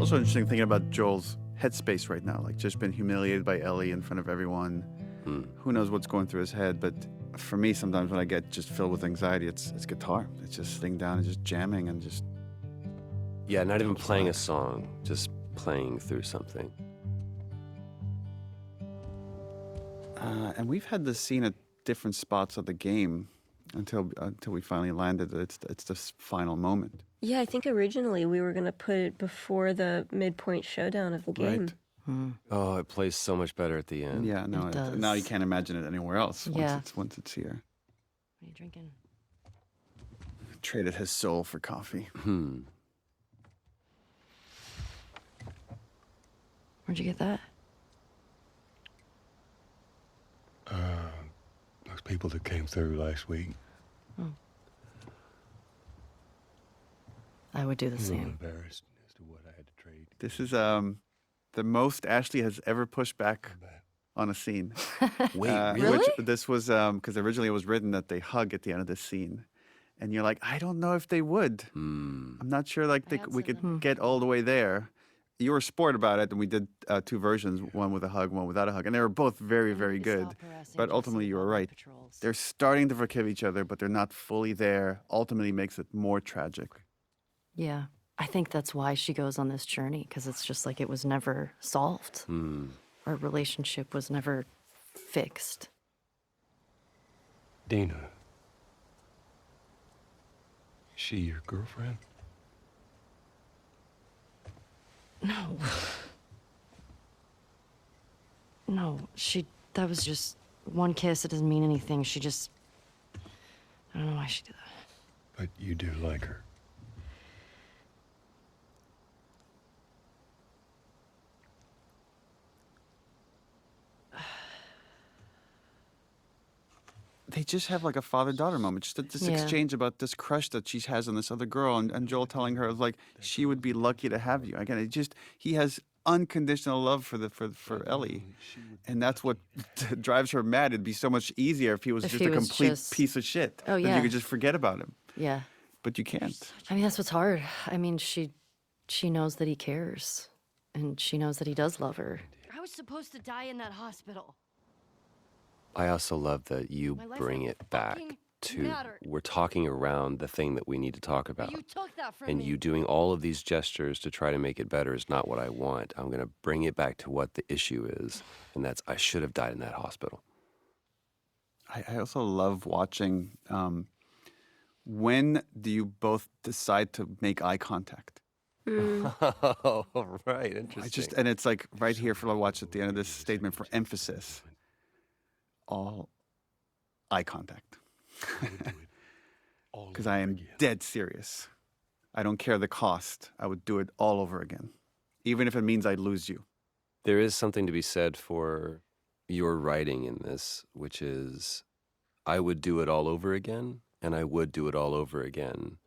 Also interesting thinking about Joel's headspace right now, like just been humiliated by Ellie in front of everyone. Who knows what's going through his head, but for me, sometimes when I get just filled with anxiety, it's guitar. It's just sitting down and just jamming and just... Yeah, not even playing a song, just playing through something. And we've had this scene at different spots of the game until we finally landed. It's this final moment. Yeah, I think originally we were going to put it before the midpoint showdown of the game. Right. Oh, it plays so much better at the end. Yeah, no, It does. now you can't imagine it anywhere else Yeah. once it's here. What are you drinking? Traded his soul for coffee. Where'd you get that? Those people that came through last week. I would do the I'm a little same. embarrassed as to what I had to trade. This is the most Ashley has ever pushed back on a scene. Wait, Really? Which this was because originally it was written that they hug at the end of this scene. And you're like, I don't know if they would. I'm not sure like we could get all the way there. You were a sport about it, and we did two versions, one with a hug, one without a hug. And they were both very, very good. But ultimately, you were right. They're starting to forgive each other, but they're not fully there. Ultimately makes it more tragic. Yeah. I think that's why she goes on this journey, because it's just like it was never solved. Our relationship was never fixed. Dina. Is she your girlfriend? No. No, that was just one kiss. It doesn't mean anything. I don't know why she did that. But you do like her. They just have like a father-daughter moment. Just this exchange about this crush that she has on this other girl, and Joel telling her like she would be lucky to have you. Again, he has unconditional love for Ellie, and that's what drives her mad. It'd be so much easier if he was If just he a was complete just- piece of shit. Oh, Then yeah. you could just forget about him, Yeah. but you can't. I mean, that's what's hard. I mean, she knows that he cares, and she knows that he does love her. I was supposed to die in that hospital. I also love that you My life bring don't it back fucking to matter. we're talking around the thing that we need to talk about. You took that from And me. you doing all of these gestures to try to make it better is not what I want. I'm going to bring it back to what the issue is, and that's I should have died in that hospital. I also love watching. When do you both decide to make eye contact? Oh, right. Interesting. And it's like right here for the watch at the end of this statement for emphasis. All eye contact. Because I am dead serious. I don't care the cost. I would do it all over again. Even if it means I'd lose you. There is something to be said for your writing in this, which is I would do it all over again, and I would do it all over again.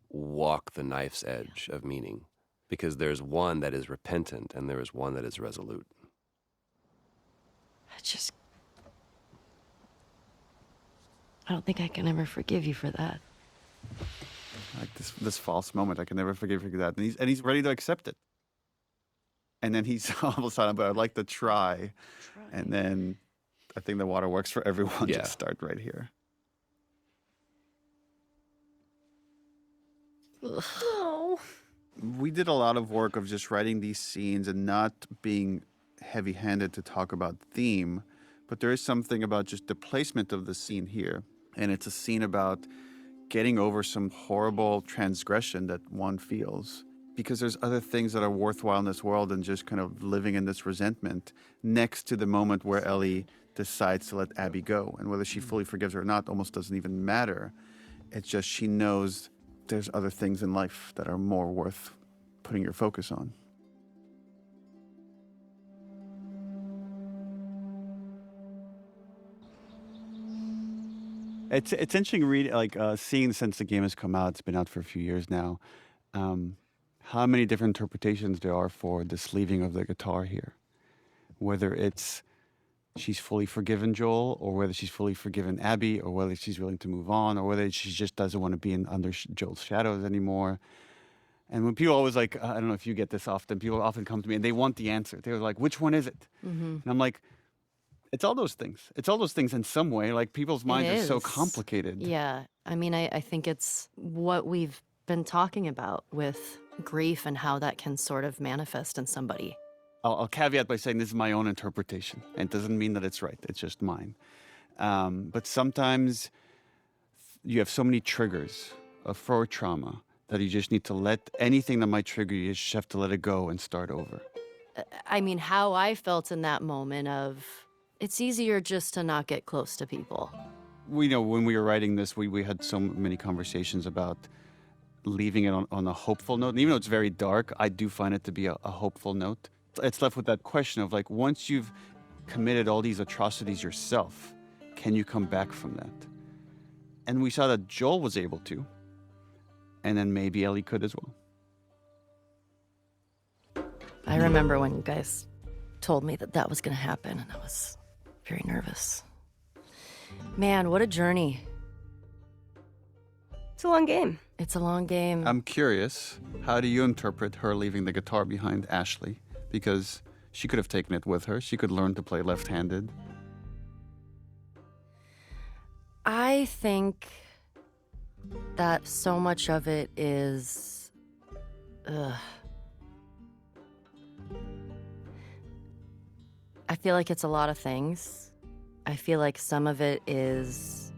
Walk the knife's edge of meaning. Because there's one that is repentant, and there is one that is resolute. I don't think I can ever forgive you for that. Like this false moment. I can never forgive you for that. And he's ready to accept it. And then he's all of a sudden, but I'd like to try. And then I think the water works for everyone. Yeah. Just start right here. Oh. We did a lot of work of just writing these scenes and not being heavy-handed to talk about theme, but there is something about just the placement of the scene here. And it's a scene about getting over some horrible transgression that one feels. Because there's other things that are worthwhile in this world than just kind of living in this resentment next to the moment where Ellie decides to let Abby go. And whether she fully forgives her or not almost doesn't even matter. It's just she knows there's other things in life that are more worth putting your focus on. It's interesting seeing since the game has come out. It's been out for a few years now. How many different interpretations there are for the sleeving of the guitar here. Whether it's she's fully forgiven Joel, or whether she's fully forgiven Abby, or whether she's willing to move on, or whether she just doesn't want to be under Joel's shadows anymore. And when people always like, I don't know if you get this often, people often come to me and they want the answer. They're like, which one is it? And I'm like, it's all those things. It's all those things in some way. Like people's minds are so is. complicated. Yeah. I mean, I think it's what we've been talking about with grief and how that can sort of manifest in somebody. I'll caveat by saying this is my own interpretation. And it doesn't mean that it's right. It's just mine. But sometimes you have so many triggers for trauma that you just need to let anything that might trigger you, you just have to let it go and start over. I mean, how I felt in that moment of, it's easier just to not get close to people. We know when we were writing this, we had so many conversations about leaving it on a hopeful note. And even though it's very dark, I do find it to be a hopeful note. It's left with that question of like, once you've committed all these atrocities yourself, can you come back from that? And we saw that Joel was able to, and then maybe Ellie could as well. I remember when you guys told me that that was going to happen, and I was very nervous. Man, what a journey. It's a long game. It's a long game. I'm curious, how do you interpret her leaving the guitar behind Ashley? Because she could have taken it with her. She could learn to play left-handed. I think that so much of it is... I feel like it's a lot of things. I feel like some of it is...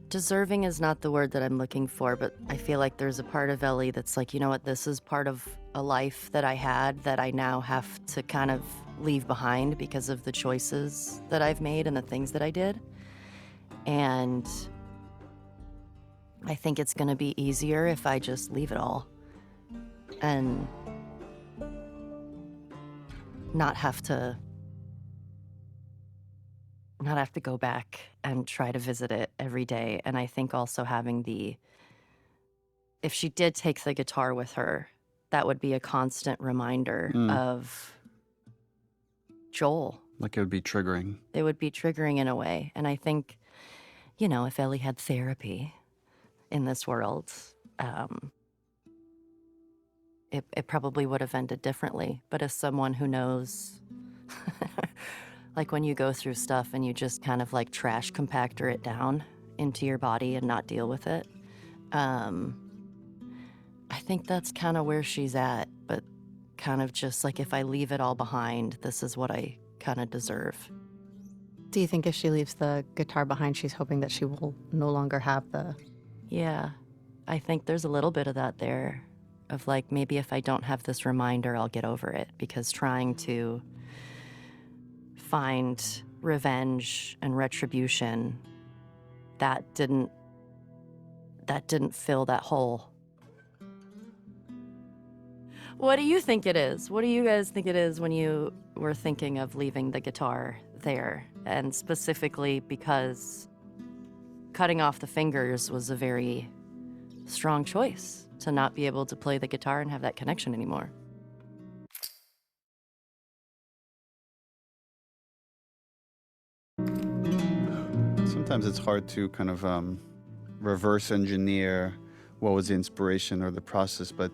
Deserving is not the word that I'm looking for, but I feel like there's a part of Ellie that's like, you know what, this is part of a life that I had that I now have to kind of leave behind because of the choices that I've made and the things that I did. And I think it's going to be easier if I just leave it all and not have to go back and try to visit it every day. And I think also having if she did take the guitar with her, that would be a constant reminder of Joel. Like it would be triggering. It would be triggering in a way. And I think, you know, if Ellie had therapy in this world, it probably would have ended differently. But as someone who knows, like when you go through stuff and you just kind of like trash compactor it down into your body and not deal with it, I think that's kind of where she's at. But kind of just like, if I leave it all behind, this is what I kind of deserve. Do you think if she leaves the guitar behind, she's hoping that she will no longer have the... Yeah, I think there's a little bit of that there, of like, maybe if I don't have this reminder, I'll get over it, because trying to find revenge and retribution, that didn't fill that hole. What do you think it is? What do you guys think it is when you were thinking of leaving the guitar there? And specifically because cutting off the fingers was a very strong choice to not be able to play the guitar and have that connection anymore. Sometimes it's hard to kind of reverse engineer what was the inspiration or the process, but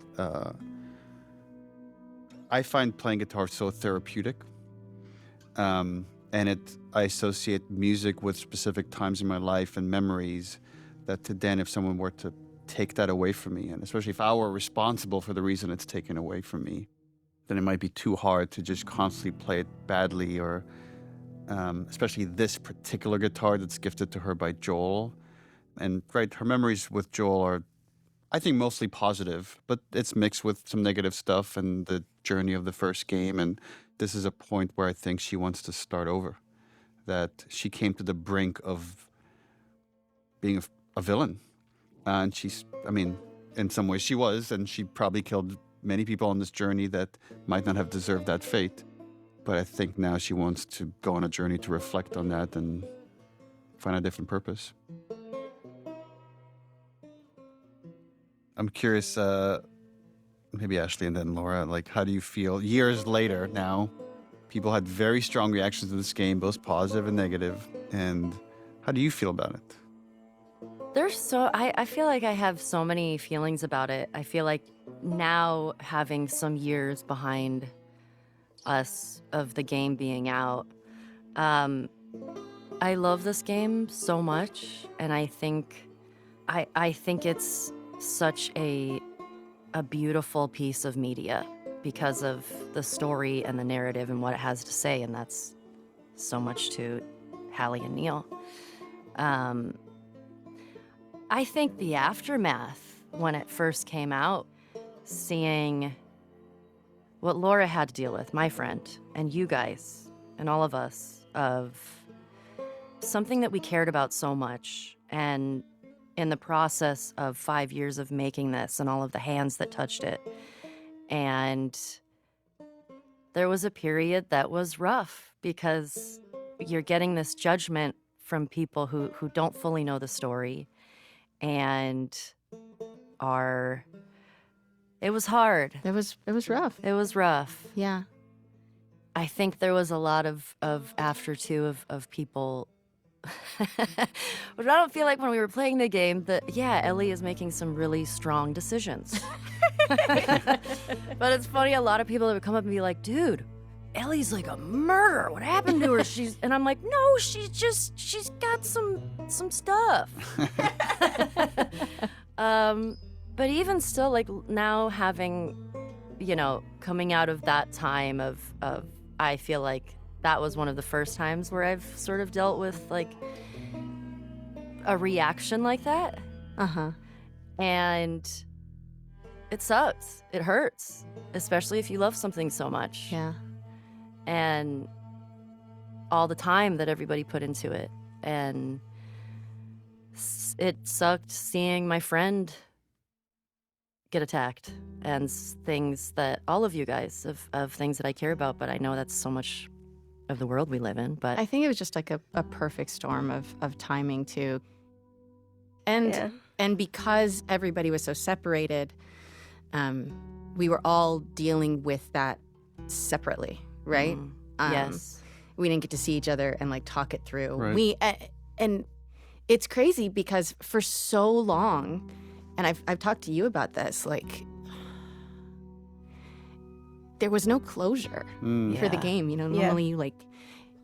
I find playing guitar so therapeutic. And I associate music with specific times in my life and memories that then if someone were to take that away from me, and especially if I were responsible for the reason it's taken away from me, then it might be too hard to just constantly play it badly, or especially this particular guitar that's gifted to her by Joel. And right, her memories with Joel are, I think, mostly positive, but it's mixed with some negative stuff and the journey of the first game. And this is a point where I think she wants to start over, that she came to the brink of being a villain. And she's, I mean, in some ways she was, and she probably killed many people on this journey that might not have deserved that fate. But I think now she wants to go on a journey to reflect on that and find a different purpose. I'm curious, maybe Ashley and then Laura, like, how do you feel years later now? People had very strong reactions to this game, both positive and negative. And how do you feel about it? I feel like I have so many feelings about it. I feel like now having some years behind us of the game being out, I love this game so much, and I think it's such a beautiful piece of media because of the story and the narrative and what it has to say, and that's so much to Hallie and Neil. I think the aftermath, when it first came out, seeing what Laura had to deal with, my friend, and you guys, and all of us, of something that we cared about so much, and in the process of 5 years of making this and all of the hands that touched it. And there was a period that was rough because you're getting this judgment from people who don't fully know the story and it was hard. It was rough. It was rough. Yeah. I think there was a lot of after too of people. But I don't feel like when we were playing the game that, yeah, Ellie is making some really strong decisions. But it's funny, a lot of people that would come up and be like, dude, Ellie's like a murderer. What happened to her? And I'm like, no, she's got some stuff. But even still, like now having, coming out of that time of I feel like that was one of the first times where I've sort of dealt with like a reaction like that. Uh-huh. And it sucks. It hurts, especially if you love something so much. Yeah. And all the time that everybody put into it. And it sucked seeing my friend get attacked and things that all of you guys of things that I care about, but I know that's so much of the world we live in. But I think it was just like a perfect storm of timing too. And because everybody was so separated, we were all dealing with that separately, right? Yes. We didn't get to see each other and like talk it through. Right. And it's crazy because for so long, and I've talked to you about this, like there was no closure for the game. Normally like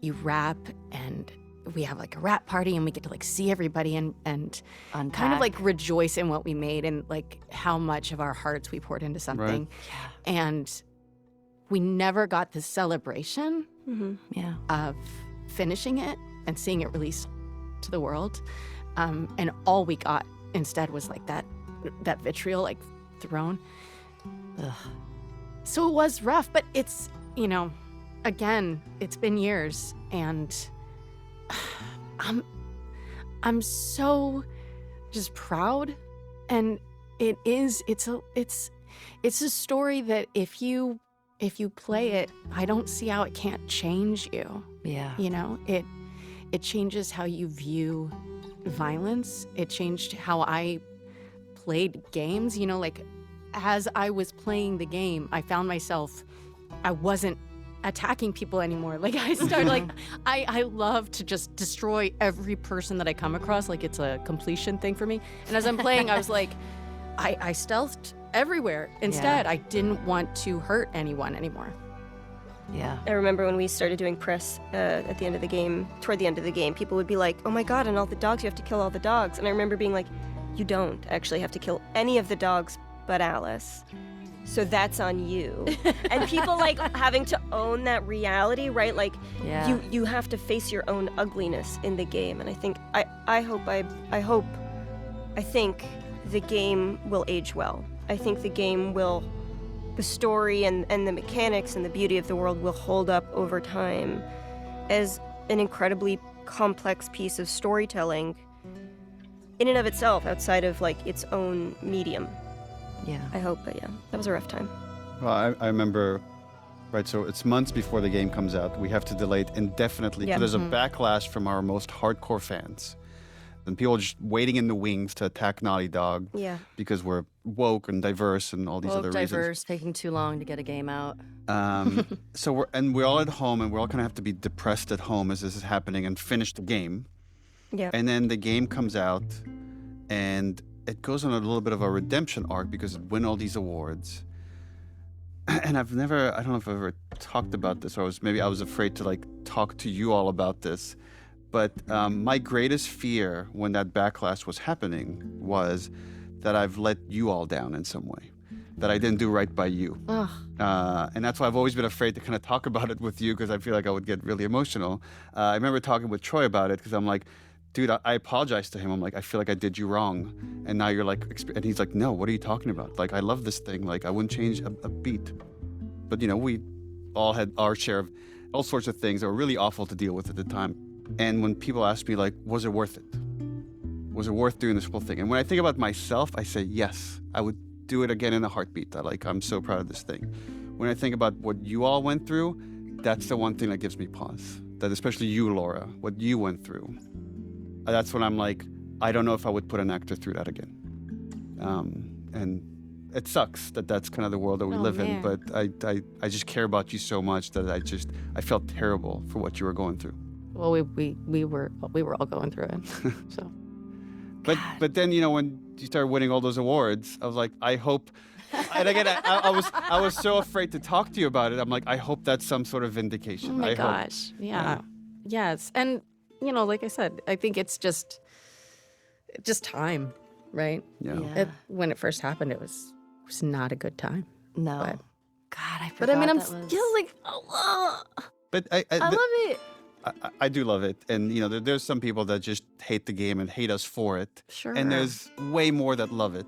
you wrap and we have like a wrap party and we get to like see everybody and Unpack. kind of like rejoice in what we made and like how much of our hearts we poured into something. Right. Yeah. And we never got the celebration Yeah. of finishing it and seeing it released to the world. And all we got instead was like that vitriol like thrown. Ugh. So it was rough, but it's, again, it's been years and I'm so just proud. And it's a story that if you play it, I don't see how it can't change you. Yeah. It changes how you view violence. It changed how I played games. Like as I was playing the game, I found myself, I wasn't attacking people anymore. Like I started like, I love to just destroy every person that I come across. Like it's a completion thing for me. And as I'm playing, I was like, I stealthed everywhere. Instead, I didn't want to hurt anyone anymore. Yeah. I remember when we started doing press at the end of the game, toward the end of the game, people would be like, oh my god, and all the dogs, you have to kill all the dogs. And I remember being like, you don't actually have to kill any of the dogs but Alice. So that's on you. And people like having to own that reality, right? Like you have to face your own ugliness in the game. And I think, I think the game will age well. I think the game will, the story and the mechanics and the beauty of the world will hold up over time as an incredibly complex piece of storytelling in and of itself, outside of like its own medium. Yeah. I hope, but that was a rough time. Well, I remember, right, so it's months before the game comes out. We have to delay it indefinitely because there's a backlash from our most hardcore fans. And people are just waiting in the wings to attack Naughty Dog because we're woke and diverse and all these other reasons. Diverse, taking too long to get a game out. So we're all at home and we're all kind of have to be depressed at home as this is happening and finish the game. Yeah. And then the game comes out and it goes on a little bit of a redemption arc because it won all these awards. And I don't know if I've ever talked about this, or maybe I was afraid to like talk to you all about this. But my greatest fear when that backlash was happening was that I've let you all down in some way, that I didn't do right by you. Ugh. And that's why I've always been afraid to kind of talk about it with you, because I feel like I would get really emotional. I remember talking with Troy about it because I'm like, dude, I apologized to him. I'm like, I feel like I did you wrong. And now you're like, and he's like, no, what are you talking about? Like, I love this thing. Like, I wouldn't change a beat. But, you know, we all had our share of all sorts of things that were really awful to deal with at the time. And when people ask me, like, was it worth it? Was it worth doing this whole thing? And when I think about myself, I say, yes, I would do it again in a heartbeat. I'm so proud of this thing. When I think about what you all went through, that's the one thing that gives me pause. That especially you, Laura, what you went through. That's when I'm like, I don't know if I would put an actor through that again. And it sucks that that's kind of the world that we live in, but I just care about you so much that I felt terrible for what you were going through. Well, we were all going through it. So. But then, you know, when you started winning all those awards, I was like, I hope. And again, I was so afraid to talk to you about it. I'm like, I hope that's some sort of vindication. Oh my I gosh. hope. Yeah. Yes. And, you know, like I said, I think it's just time, right? Yeah. When it first happened, it was not a good time. No. But, God, I forgot. but I mean, I'm that was... still like, oh, But I love it. I do love it. And, you know, there's some people that just hate the game and hate us for it. Sure. And there's way more that love it.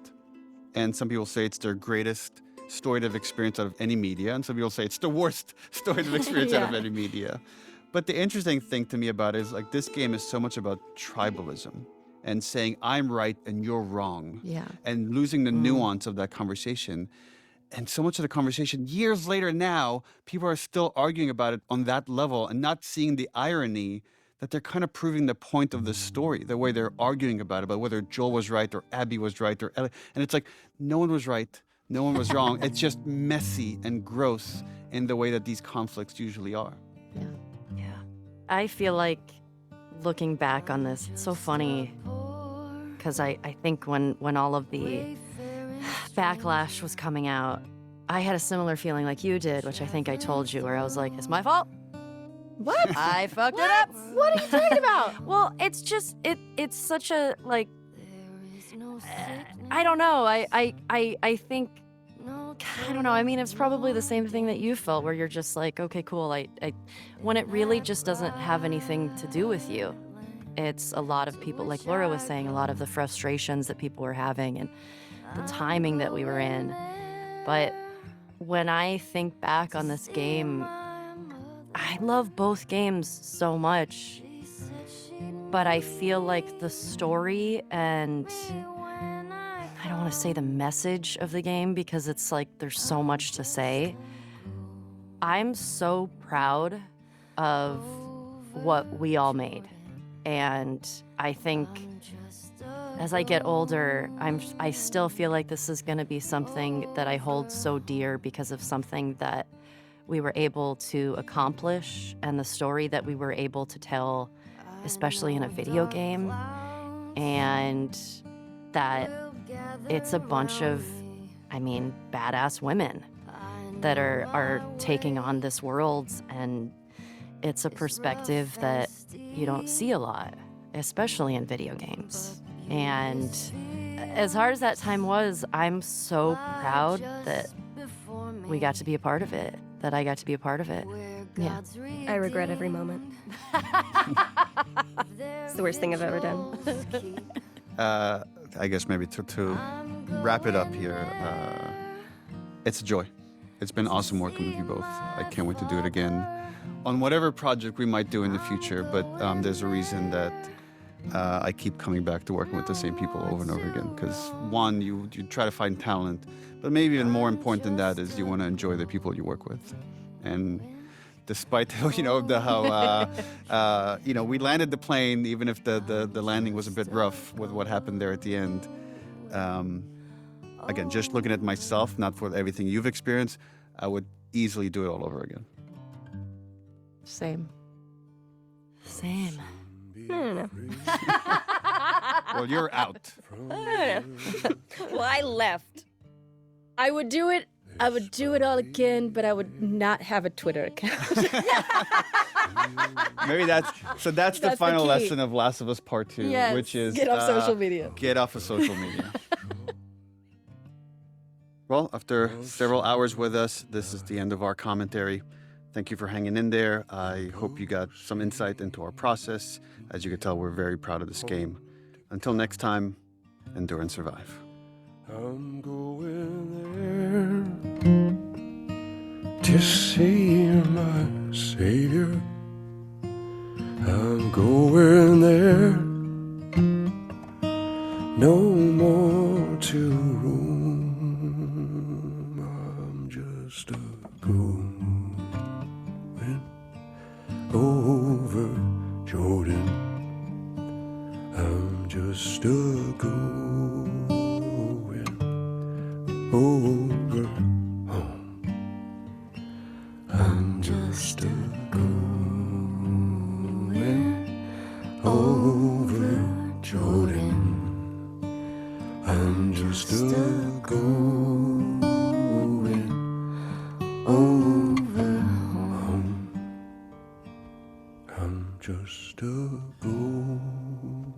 And some people say it's their greatest story they've experienced out of any media. And some people say it's the worst story they've experienced out of any media. But the interesting thing to me about it is, like, this game is so much about tribalism and saying I'm right and you're wrong. Yeah. And losing the nuance of that conversation. And so much of the conversation, years later now, people are still arguing about it on that level and not seeing the irony that they're kind of proving the point of the story, the way they're arguing about it, about whether Joel was right or Abby was right or Ellie. And it's like, no one was right, no one was wrong. It's just messy and gross in the way that these conflicts usually are. Yeah. Yeah. I feel like looking back on this, it's so funny because I think when all of the backlash was coming out, I had a similar feeling like you did, which I think I told you, where I was like, it's my fault. What? I fucked it up. What are you talking about? Well, it's just, it's such a, like, I don't know. I think, I don't know. I mean, it's probably the same thing that you felt, where you're just like, okay, cool. When it really just doesn't have anything to do with you. It's a lot of people, like Laura was saying, a lot of the frustrations that people were having and the timing that we were in. But when I think back on this game, I love both games so much, but I feel like the story and I don't want to say the message of the game because it's like there's so much to say. I'm so proud of what we all made. And I think as I get older, I still feel like this is going to be something that I hold so dear because of something that we were able to accomplish and the story that we were able to tell, especially in a video game. And that it's a bunch of, badass women that are taking on this world. And it's a perspective that you don't see a lot, especially in video games. And as hard as that time was, I'm so proud that we got to be a part of it, that I got to be a part of it. Yeah. I regret every moment. It's the worst thing I've ever done. I guess maybe to wrap it up here, it's a joy. It's been awesome working with you both. I can't wait to do it again on whatever project we might do in the future, but there's a reason that I keep coming back to working with the same people over and over again. Because one, you try to find talent, but maybe even more important than that is you want to enjoy the people you work with. And despite we landed the plane, even if the landing was a bit rough with what happened there at the end. Again, just looking at myself, not for everything you've experienced, I would easily do it all over again. Same. Same. No. Well, you're out. Well, I left. I would do it. I would do it all again, but I would not have a Twitter account. Maybe that's the That's the final key. lesson of Last of Us Part 2, Yes, which is get off social media. Get off of social media. Well, after several hours with us, this is the end of our commentary. Thank you for hanging in there. I hope you got some insight into our process. As you can tell, we're very proud of this game. Until next time, endure and survive. I'm going there to see my Savior. I'm going there, no more to roam. I'm just a going over Jordan. I'm just a going over home. I'm just a going over Jordan. I'm just a going over home. I'm just a going